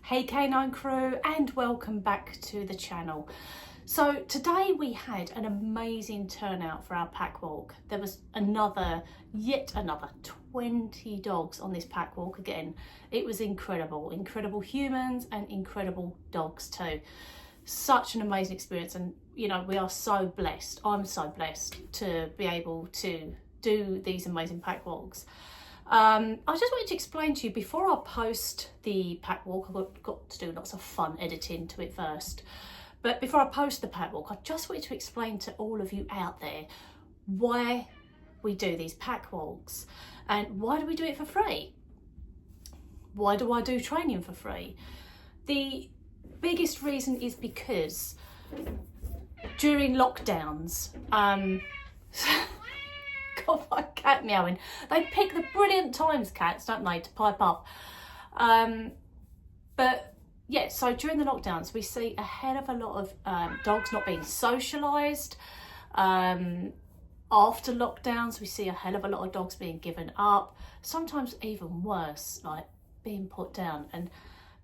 Hey Canine Crew, and welcome back to the channel. So today we had an amazing turnout for our pack walk. There was yet another 20 dogs on this pack walk again. It was incredible humans and incredible dogs too. Such an amazing experience, and you know, we are so blessed. I'm so blessed to be able to do these amazing pack walks. I just wanted to explain to you, before I post the pack walk, I've got to do lots of fun editing to it first, but before I post the pack walk, I just wanted to explain to all of you out there why we do these pack walks and why do we do it for free. Why do I do training for free? The biggest reason is because during lockdowns, God, my cat meowing. They pick the brilliant times, cats, don't they, to pipe up. But yeah, so during the lockdowns, we see a hell of a lot of dogs not being socialised. After lockdowns, we see a hell of a lot of dogs being given up. Sometimes even worse, like being put down. And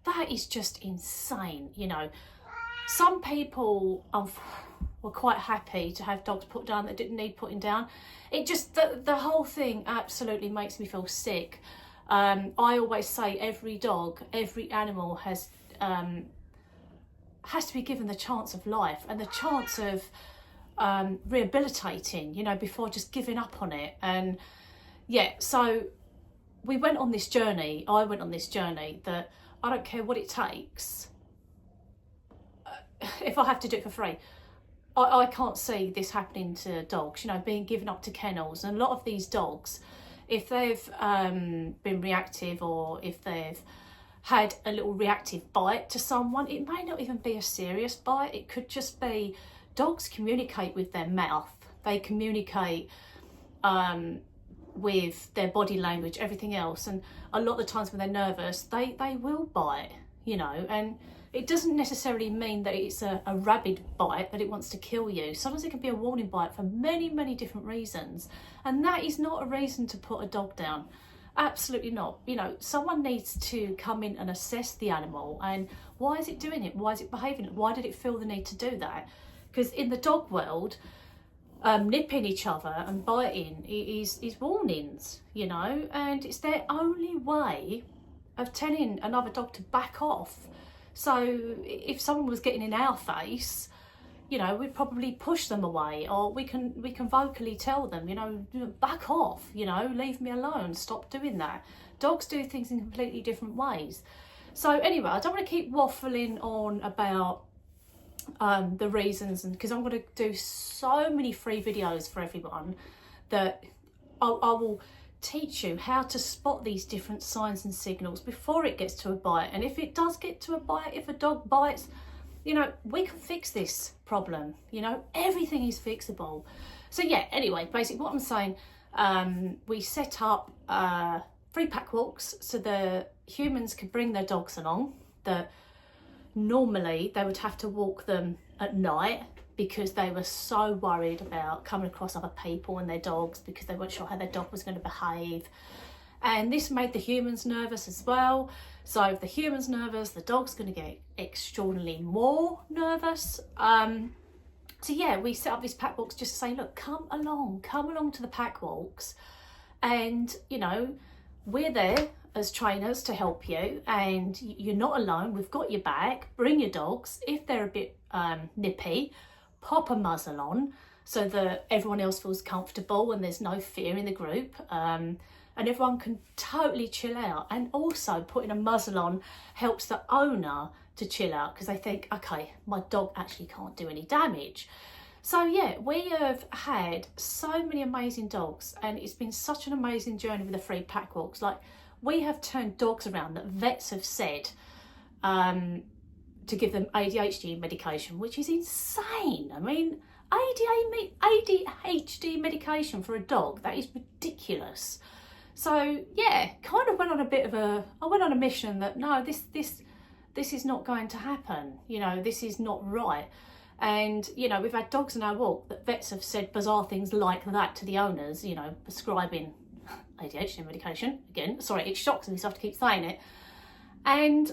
that is just insane, you know. Some people were quite happy to have dogs put down that didn't need putting down. It just, the whole thing absolutely makes me feel sick. I always say every dog, every animal has to be given the chance of life and the chance of rehabilitating, you know, before just giving up on it. And yeah, so we went on this journey. I went on this journey that I don't care what it takes. If I have to do it for free, I can't see this happening to dogs, you know, being given up to kennels. And a lot of these dogs, if they've been reactive, or if they've had a little reactive bite to someone, it may not even be a serious bite. It could just be, dogs communicate with their mouth. They communicate with their body language, everything else. And a lot of the times when they're nervous, they will bite, you know, and it doesn't necessarily mean that it's a rabid bite, that it wants to kill you. Sometimes it can be a warning bite for many, many different reasons. And that is not a reason to put a dog down. Absolutely not. You know, someone needs to come in and assess the animal. And why is it doing it? Why is it behaving? Why did it feel the need to do that? Because in the dog world, nipping each other and biting is warnings, you know, and it's their only way of telling another dog to back off. So if someone was getting in our face, you know, we'd probably push them away, or we can vocally tell them, you know, back off, you know, leave me alone, stop doing that. Dogs do things in completely different ways. So anyway, I don't want to keep waffling on about the reasons, and because I'm going to do so many free videos for everyone that I will teach you how to spot these different signs and signals before it gets to a bite. And if it does get to a bite, if a dog bites, you know, we can fix this problem. You know, everything is fixable. So yeah, anyway, basically what I'm saying, we set up free pack walks so the humans could bring their dogs along. That normally they would have to walk them at night, because they were so worried about coming across other people and their dogs, because they weren't sure how their dog was going to behave. And this made the humans nervous as well. So if the humans nervous, the dog's going to get extraordinarily more nervous. So yeah, we set up these pack walks just to say, look, come along to the pack walks. And, you know, we're there as trainers to help you, and you're not alone. We've got your back. Bring your dogs. If they're a bit nippy, pop a muzzle on so that everyone else feels comfortable and there's no fear in the group, and everyone can totally chill out. And also putting a muzzle on helps the owner to chill out, because they think, okay, my dog actually can't do any damage. So yeah, we have had so many amazing dogs, and it's been such an amazing journey with the free pack walks. Like, we have turned dogs around that vets have said to give them ADHD medication, which is insane. I mean, ADHD medication for a dog, that is ridiculous. So yeah, kind of went on a mission that no, this is not going to happen. You know, this is not right. And you know, we've had dogs in our walk that vets have said bizarre things like that to the owners, you know, prescribing ADHD medication. Again, sorry, it shocks me, so I have to keep saying it. And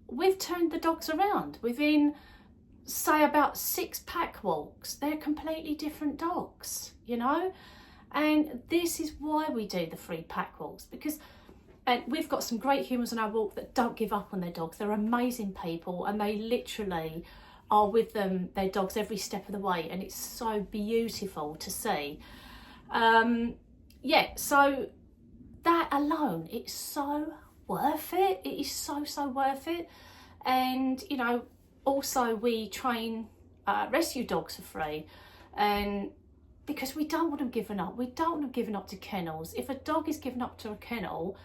we've turned the dogs around within, say, about 6 pack walks. They're completely different dogs, you know, and this is why we do the free pack walks, because and we've got some great humans on our walk that don't give up on their dogs. They're amazing people, and they literally are with them, their dogs, every step of the way, and it's so beautiful to see. Yeah, so that alone, it's so worth it. It is so worth it. And you know, also we train rescue dogs for free, and because we don't want them given up. We don't want them given up to kennels. If a dog is given up to a kennel,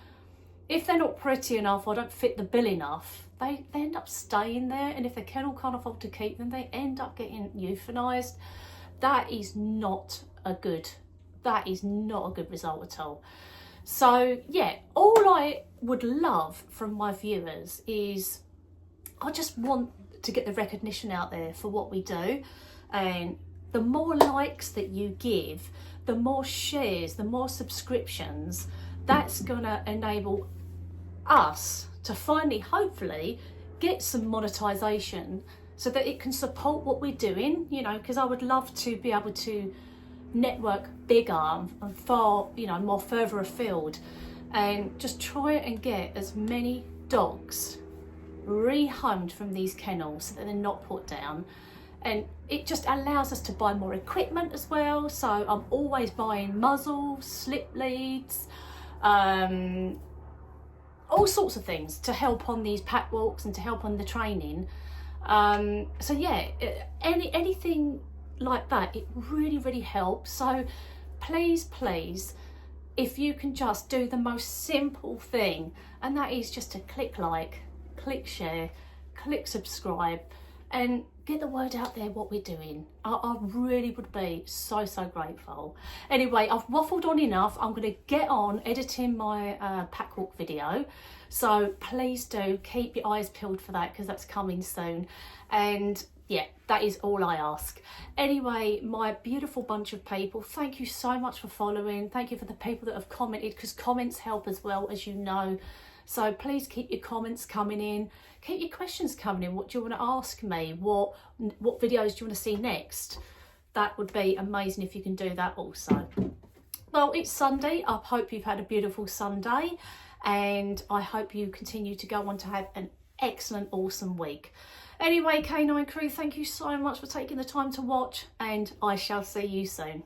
if they're not pretty enough or don't fit the bill enough, they end up staying there. And if the kennel can't afford to keep them, they end up getting euthanized. That is not a good result at all. So yeah, all I would love from my viewers is, I just want to get the recognition out there for what we do. And the more likes that you give, the more shares, the more subscriptions, that's gonna enable us to finally, hopefully, get some monetization so that it can support what we're doing, you know, because I would love to be able to network bigger and far, you know, more further afield, and just try and get as many dogs rehomed from these kennels so that they're not put down. And it just allows us to buy more equipment as well. So I'm always buying muzzles, slip leads, all sorts of things to help on these pack walks and to help on the training. So yeah, anything like that, it really helps. So please, if you can just do the most simple thing, and that is just to click like, click share, click subscribe, and get the word out there what we're doing. I really would be so grateful. Anyway, I've waffled on enough. I'm going to get on editing my pack walk video, so please do keep your eyes peeled for that, because that's coming soon. And yeah, that is all I ask. Anyway, my beautiful bunch of people, thank you so much for following. Thank you for the people that have commented, because comments help as well, as you know. So please keep your comments coming in. Keep your questions coming in. What do you want to ask me? What videos do you want to see next? That would be amazing if you can do that also. Well, it's Sunday. I hope you've had a beautiful Sunday, and I hope you continue to go on to have an excellent, awesome week. Anyway, K9 crew, thank you so much for taking the time to watch, and I shall see you soon.